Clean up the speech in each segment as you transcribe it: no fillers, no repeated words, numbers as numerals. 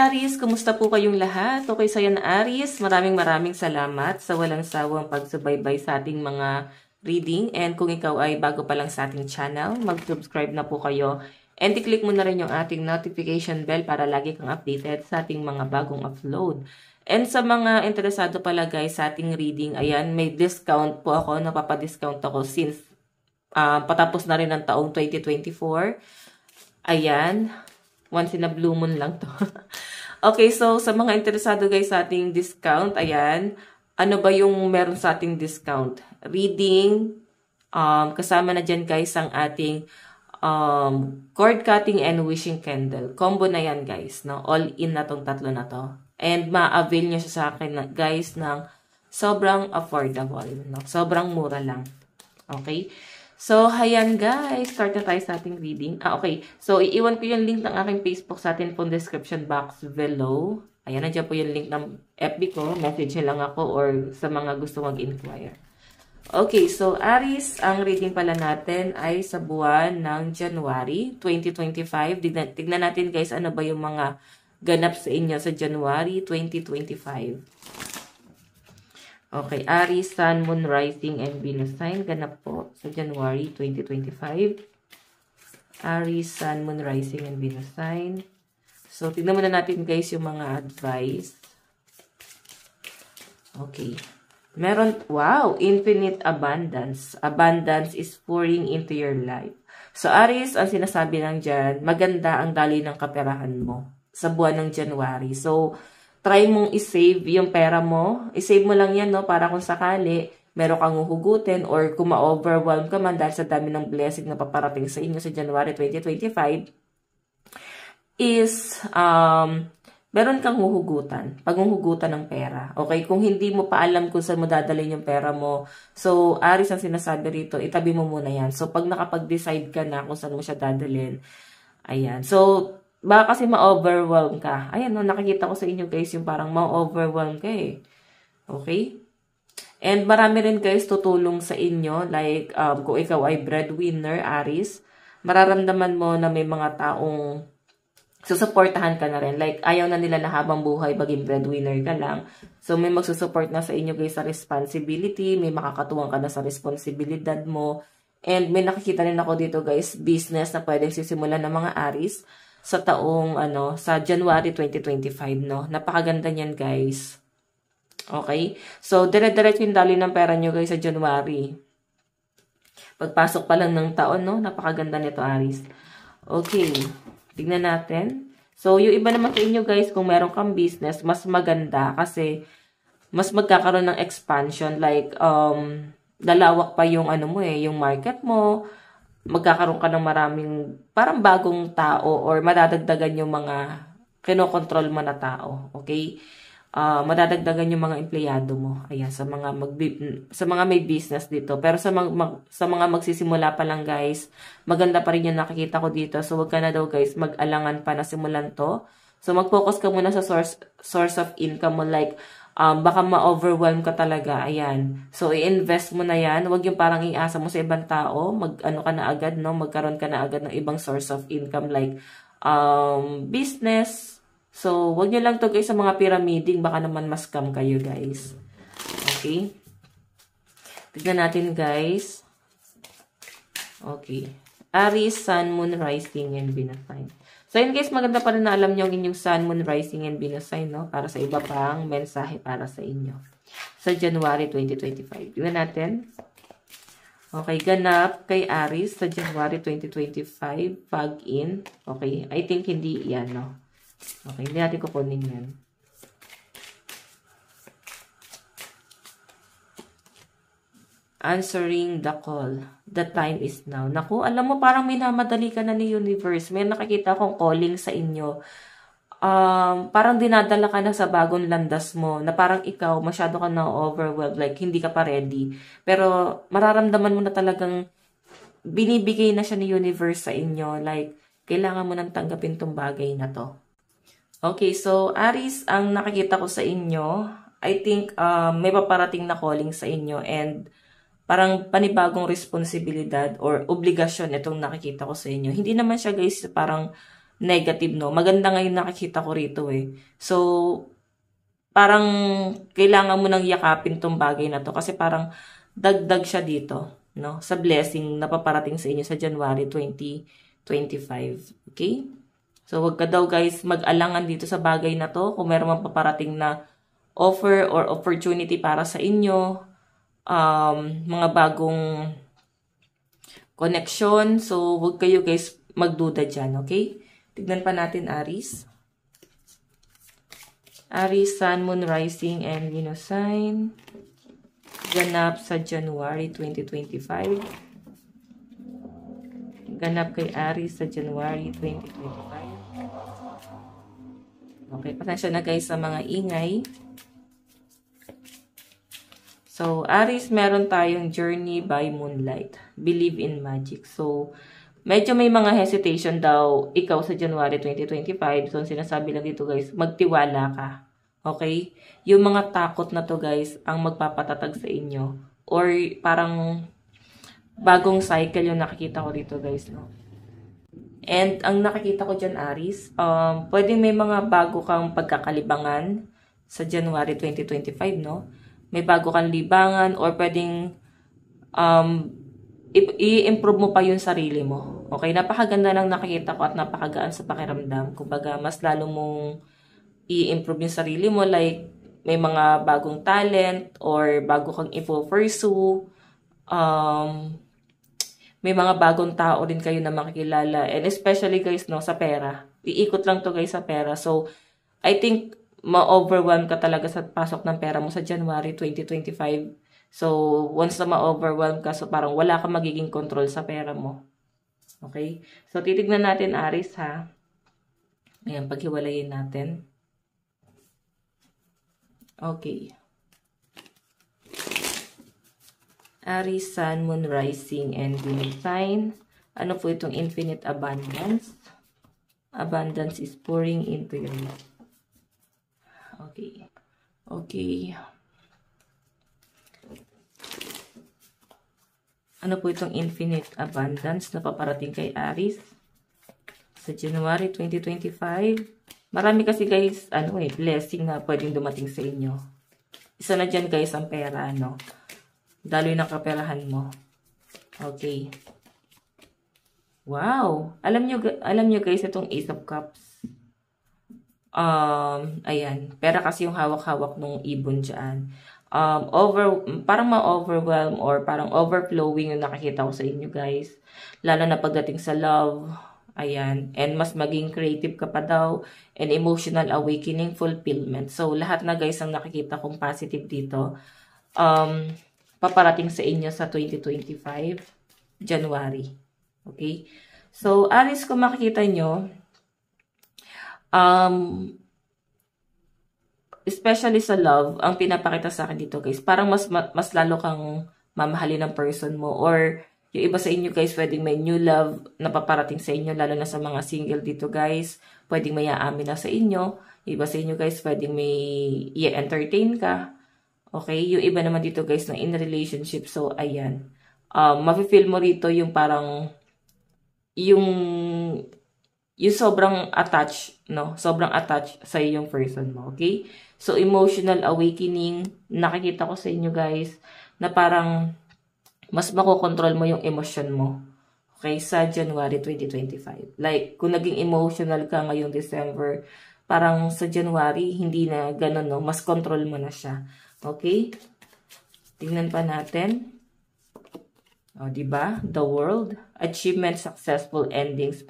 Aries! Kumusta po kayong lahat? Okay sa'yo na Aries. Maraming salamat sa walang sawang pagsubaybay sa ating mga reading. And kung ikaw ay bago pa lang sa ating channel, mag-subscribe na po kayo. And i-click mo na rin yung ating notification bell para lagi kang updated sa ating mga bagong upload. And sa mga interesado pala guys sa ating reading, ayan, may discount po ako. Napapadiscount ako since patapos na rin ng taong 2024. Ayan. Once in a blue moon lang to. Okay, so sa mga interesado guys sa ating discount, ayan, ano ba yung meron sa ating discount? Reading, kasama na dyan guys ang ating cord cutting and wishing candle. Combo na yan guys, no? All in na tong tatlo na to. And ma-avail nyo siya sa akin guys ng sobrang affordable, no? Sobrang mura lang. Okay? So, ayan guys, start na tayo sa ating reading. Okay. So, iiwan ko yung link ng aking Facebook sa atin pong description box below. Ayan, nandiyan po yung link ng FB ko. Message nyo lang ako or sa mga gusto mag-inquire. Okay, so Aries, ang reading pala natin ay sa buwan ng January 2025. Tignan natin guys, ano ba yung mga ganap sa inyo sa January 2025. Okay, Aries, Sun, Moon, Rising, and Venus sign. Ganap po sa January 2025. Aries, Sun, Moon, Rising, and Venus sign. So, tignan muna natin guys yung mga advice. Okay. Meron, wow, infinite abundance. Abundance is pouring into your life. So, Aries, ang sinasabi lang dyan, maganda ang daloy ng kaperahan mo sa buwan ng January. So, try mong isave yung pera mo. Isave mo lang yan, no? Para kung sakali, meron kang uhugutin or kung ma-overwhelm ka man dahil sa dami ng blessing na paparating sa inyo sa January 2025, is, meron kang huhugutan. Paghuhugutan ng pera. Okay? Kung hindi mo pa alam kung saan mo dadalhin yung pera mo, so, Aries ang sinasabi rito, itabi mo muna yan. So, pag nakapag-decide ka na kung saan mo siya dadalhin, ayan. So, baka kasi ma-overwhelm ka. Ayan, no, nakikita ko sa inyo guys yung parang ma-overwhelm ka eh. Okay? And marami rin guys tutulong sa inyo. Like, kung ikaw ay breadwinner, Aries, mararamdaman mo na may mga taong susuportahan ka na rin. Like, ayaw na nila na habang buhay maging breadwinner ka lang. So, may magsusupport na sa inyo guys sa responsibility. May makakatuwang ka na sa responsibilidad mo. And may nakikita rin ako dito guys, business na pwedeng sisimulan ng mga Aries sa taong, sa January 2025, no? Napakaganda niyan, guys. Okay? So, dire-diretso yung daloy ng pera nyo, guys, sa January. Pagpasok pa lang ng taon, no? Napakaganda nito, Aries. Okay. Tignan natin. So, yung iba naman sa inyo, guys, kung meron kang business, mas maganda kasi mas magkakaroon ng expansion. Like, lalawak pa yung, yung market mo. Magkakaroon ka ng maraming parang bagong tao or madadagdagan yung mga kinokontrol mo na tao. Okay? Madadagdagan yung mga empleyado mo. Ayan, sa mga may business dito. Pero sa mga magsisimula pa lang guys, maganda pa rin yung nakikita ko dito. So, wag ka na daw guys mag-alangan pa na simulan to. So, mag-focus ka muna sa source of income mo. Like, baka ma-overwhelm ka talaga. Ayan. So, i-invest mo na yan. Huwag yung parang iasa mo sa ibang tao. Mag-ano ka na agad, no? Magkaroon ka na agad ng ibang source of income like business. So, huwag nyo lang to guys sa mga pyramiding. Baka naman ma-scam kayo guys. Okay? Tignan natin guys. Okay. Aries, Sun, Moon, Rising, and Venus sign. So, yun guys, maganda pa rin na alam nyo ang inyong Sun, Moon, Rising, and Venus sign, no? Para sa iba pang mensahe para sa inyo. Sa January 2025. Tignan natin. Okay, ganap kay Aries sa January 2025. Pag-in. Okay, I think hindi yan, no? Okay, hindi natin kukunin yan. Answering the call. The time is now. Naku, alam mo, parang minamadali ka na ni universe. May nakikita akong calling sa inyo. Parang dinadala ka na sa bagong landas mo. Na parang ikaw, masyado ka na overwhelmed. Like, hindi ka pa ready. Pero, mararamdaman mo na talagang binibigay na siya ni universe sa inyo. Like, kailangan mo nang tanggapin tong bagay na to. Okay, so, Aries, ang nakikita ko sa inyo, I think, may paparating na calling sa inyo. And, parang panibagong responsibilidad or obligasyon itong nakikita ko sa inyo. Hindi naman siya guys parang negative, no? Maganda ngayon nakikita ko rito eh. So, parang kailangan mo nang yakapin tong bagay na to kasi parang dagdag siya dito, no? Sa blessing na paparating sa inyo sa January 2025. Okay? So, wag ka daw guys mag-alangan dito sa bagay na to. Kung meron mang paparating na offer or opportunity para sa inyo, mga bagong connection. So, wag kayo guys magduda dyan, okay? Tignan pa natin Aries. Aries, Sun, Moon, Rising, and Venus sign. Ganap sa January 2025. Ganap kay Aries sa January 2025. Okay, pasensya na guys sa mga ingay. So, Aries, meron tayong Journey by Moonlight. Believe in Magic. So, medyo may mga hesitation daw ikaw sa January 2025. So, sinasabi lang dito guys, magtiwala ka. Okay? Yung mga takot na to guys, ang magpapatatag sa inyo. Or parang bagong cycle yung nakikita ko dito guys. No? And ang nakikita ko dyan Aries, pwedeng may mga bago kang pagkakalibangan sa January 2025. No? May bago kang libangan or pwedeng i-improve mo pa yung sarili mo. Okay, napakaganda ng nakikita ko at napakagaan sa pakiramdam. Kumbaga, mas lalo mong i-improve yung sarili mo. Like, may mga bagong talent or bago kang i-pursue. May mga bagong tao rin kayo na makikilala. And especially guys, no, sa pera. Iikot lang to guys sa pera. So, I think, ma-overwhelm ka talaga sa pasok ng pera mo sa January 2025. So, once na ma-overwhelm ka, so parang wala kang magiging control sa pera mo. Okay? So, titignan natin, Aries, ha? Ayan, paghiwalayin natin. Okay. Aries, Sun, Moon, Rising, and Venus sign. Ano po itong infinite abundance? Abundance is pouring into your life. Okay. Okay. Ano po itong infinite abundance na paparating kay Aries sa January 2025? Marami kasi guys, blessing na pwedeng dumating sa inyo. Isa na dyan guys ang pera, Daloy ng kaperahan mo. Okay. Wow! Alam nyo guys, itong Ace of Cups. Ayan. Pera kasi yung hawak-hawak nung ibon dyan. Parang ma-overwhelm or parang overflowing yung nakikita ko sa inyo guys. Lalo na pagdating sa love. Ayan. And mas maging creative ka pa daw. And emotional awakening, fulfillment. So, lahat na guys ang nakikita kong positive dito. Paparating sa inyo sa 2025, January. Okay? So, Aries, kung makikita nyo, especially sa love, ang pinapakita sa akin dito guys, parang mas lalo kang mamahalin ng person mo or yung iba sa inyo guys, pwedeng may new love na paparating sa inyo, lalo na sa mga single dito guys, pwedeng may aamin na sa inyo, yung iba sa inyo guys, pwedeng may i-entertain ka, okay, yung iba naman dito guys, na in relationship, so ayan, mafe-feel mo rito yung parang, yung sobrang attached, sobrang attached sa yung person mo, okay? So, emotional awakening, nakikita ko sa inyo guys, na parang mas makokontrol mo yung emotion mo, okay, sa January 2025. Like, kung naging emotional ka ngayong December, parang sa January, hindi na ganun, mas control mo na siya, okay? Tingnan pa natin. O, diba? The world, achievement, successful endings,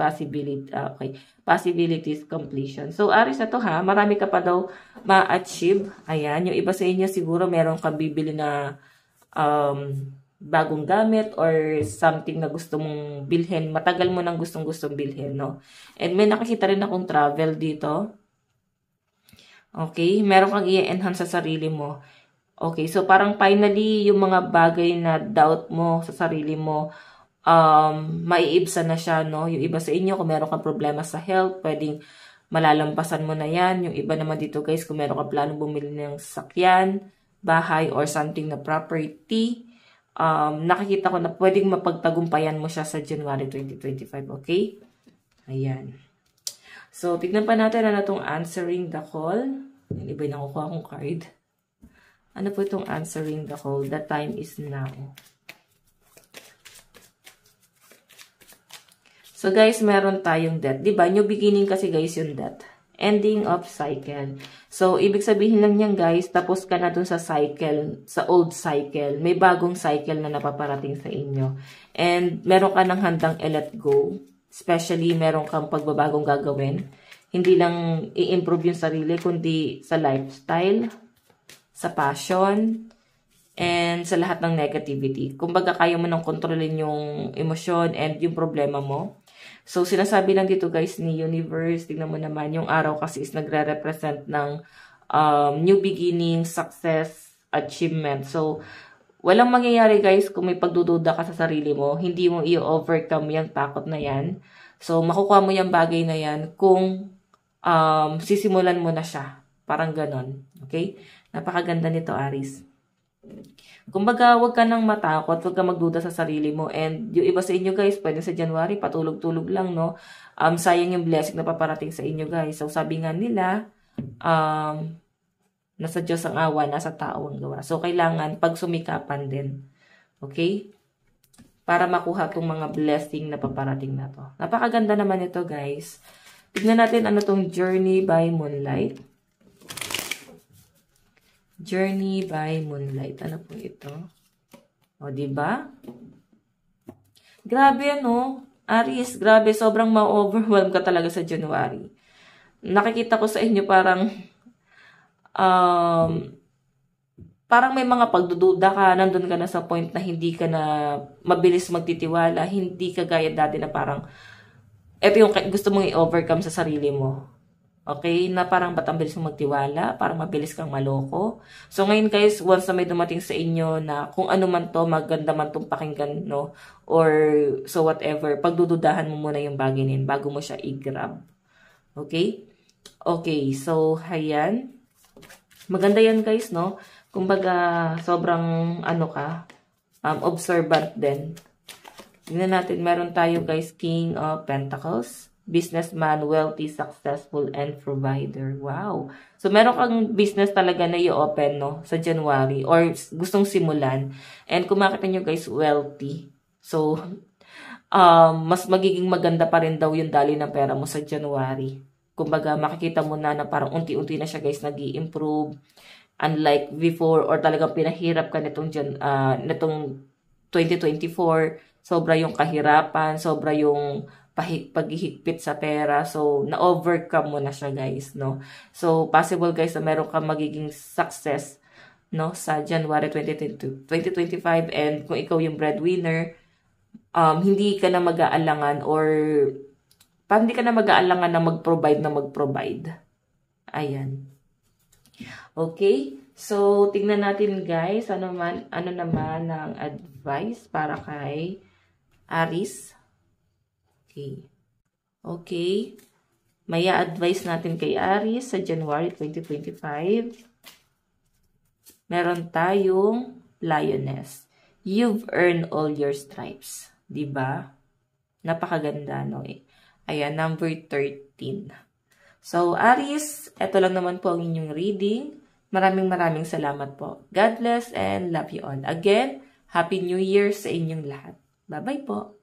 possibilities, completion. So, Aries na to ha, marami ka pa daw ma-achieve. Ayan, yung iba sa inyo siguro meron kang bibili na bagong gamit or something na gusto mong bilhin. Matagal mo nang gustong-gustong bilhin, And may nakakita rin akong travel dito. Okay, meron kang i-enhance sa sarili mo. Okay, so parang finally, yung mga bagay na doubt mo sa sarili mo, maiibsan na siya, Yung iba sa inyo, kung meron kang problema sa health, pwedeng malalampasan mo na yan. Yung iba naman dito guys, kung meron kang plano bumili ng sasakyan, bahay, or something na property, nakikita ko na pwedeng mapagtagumpayan mo siya sa January 2025, okay? Ayan. So, tignan pa natin ano itong answering the call. Iba yung nakukuha kong card. Ano po itong answering the call? The time is now. So, guys, meron tayong death. Diba? New beginning kasi, guys, yung death. Ending of cycle. So, ibig sabihin lang yan, guys, tapos ka na dun sa cycle, sa old cycle. May bagong cycle na napaparating sa inyo. And, meron ka ng handang i-let go. Especially, meron kang pagbabagong gagawin. Hindi lang i-improve yung sarili, kundi sa lifestyle, sa passion, and sa lahat ng negativity. Kumbaga, kaya mo nang kontrolin yung emosyon and yung problema mo. So, sinasabi lang dito guys ni Universe, tignan mo naman, yung araw kasi is nagre-represent ng new beginning, success, achievement. So, walang mangyayari guys kung may pagdududa ka sa sarili mo, hindi mo i-overcome yung takot na yan. So, makukuha mo yung bagay na yan kung sisimulan mo na siya. Parang ganon. Okay? Napakaganda nito, Aries. Kumbaga, huwag ka nang matakot, huwag ka magduda sa sarili mo. And yung iba sa inyo guys, pwede sa January, patulog-tulog lang, no? Sayang yung blessing na paparating sa inyo guys. So, sabi nga nila, nasa Diyos ang awa, nasa tao ang gawa. So, kailangan pagsumikapan din. Okay? Para makuha itong mga blessing na paparating na to. Napakaganda naman ito guys. Tignan natin ano tong Journey by Moonlight. Journey by Moonlight. Ano po ito? O, diba? Grabe, ano? Aries, grabe. Sobrang ma-overwhelm ka talaga sa January. Nakikita ko sa inyo parang parang may mga pagdududa ka, nandun ka na sa point na hindi ka na mabilis magtitiwala, hindi ka gaya dati na parang ito yung gusto mong i-overcome sa sarili mo. Okay? Na parang ba't ang bilis mong magtiwala? Parang mabilis kang maloko. So, ngayon guys, once na may dumating sa inyo na kung ano man to, maganda man tong pakinggan, no? Or so whatever, pagdududahan mo muna yung bagay na yun bago mo siya i-grab. Okay? Okay, so, ayan. Maganda yan guys, no? Kumbaga, sobrang, observant din. Tingnan natin, meron tayo guys, King of Pentacles. Businessman, wealthy, successful, and provider. Wow. So, meron kang business talaga na i-open, no? Sa January. Or gustong simulan. And kung makita nyo guys, wealthy. So, mas magiging maganda pa rin daw yung daloy ng pera mo sa January. Kumbaga, makikita mo na parang unti-unti na siya guys nag-i-improve. Unlike before, or talagang pinahirap ka nitong 2024. Sobra yung kahirapan, sobra yung paghihigpit sa pera. So, na-overcome mo na siya guys, no? So, possible guys na meron kang magiging success, no? Sa January 2025. And kung ikaw yung breadwinner, hindi ka na mag-aalangan or parang hindi ka na mag-aalangan na mag-provide. Ayan. Okay? So, tingnan natin guys, ano naman ang advice para kay Aries. Okay. Okay. May advice natin kay Aries sa January 2025. Meron tayong Lioness. You've earned all your stripes. Diba? Napakaganda, no? Ayan, number 13. So, Aries, ito lang naman po ang inyong reading. Maraming salamat po. God bless and love you all. Again, Happy New Year sa inyong lahat. Bye-bye po.